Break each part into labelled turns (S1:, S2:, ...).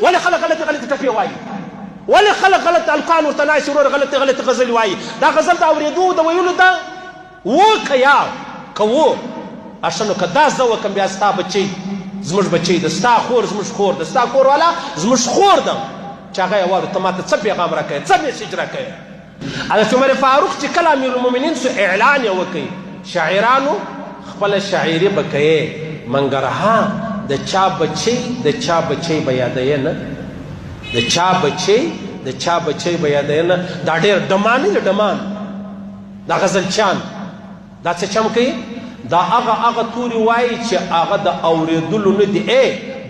S1: ولې خلک غلطې ټپې وایي ولې خلک غلط القان ورته نایسي ورور غلطې غزلې وایي دا غزل د اورېدو د ویلو ده که یا که و اشه نو که دا زه وکړم بیا ستا بچی زموږ بچی ده ستا خور زموږ خور ده ستا کور والا زموږ خور ده چې هغه یې واوري ته ماته څه پیغام راکوې څه میسیج راکوې حضرت عمر فاروق چې کله امیرالمؤمنین سو اعلان یې وکړي شاعرانو خپله شاعري به کوې منګرها د چا بچی به یادوې نه د چا بچی به یادوې نه دا ډېر ډمان دی ډمان دا غزلچیان دا څه چم کوي دا هغه توري وایي چې هغه د اورېدلو نه دي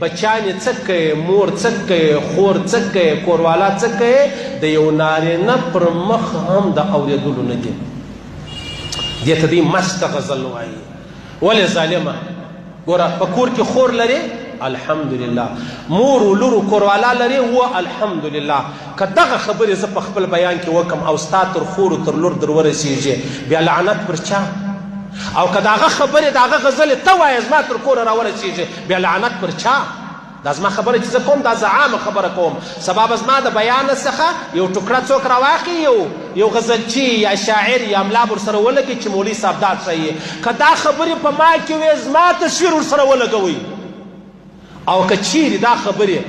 S1: بچیانې څه کوي مور څه کوي خور څه کوي کوروالا څه کوي د یو نارینه پر مخ هم د اورېدلو نه دي دې ته دوی مسته غزل وایي ولې ظالمه ګوره په کور کې خور لري الحمدلله مور ولورو کوروالا لري و الحمدلله که دغه خبرې زه په خپل بیان کې وکم او ستا تر خور تر لور در ورسېږي بیا لعنت پر چا او که د هغه خبرې د هغه غزلې ته وایې زما تر کوره راورسېږي بیا لعنت پر چا دا زما خبره چې زه کوم دا زه عامه خبره کوم سبا به زما د بیان څخه یو ټوکړه څوک راواخلي یو غزلچي یا شاعر یا ملا به ورسره ولګي چې مولوي صاحب دا ښیي که دا خبرې په ما کې وې زما تصویر ورسره ولګوئ او که چیرې دا خبرې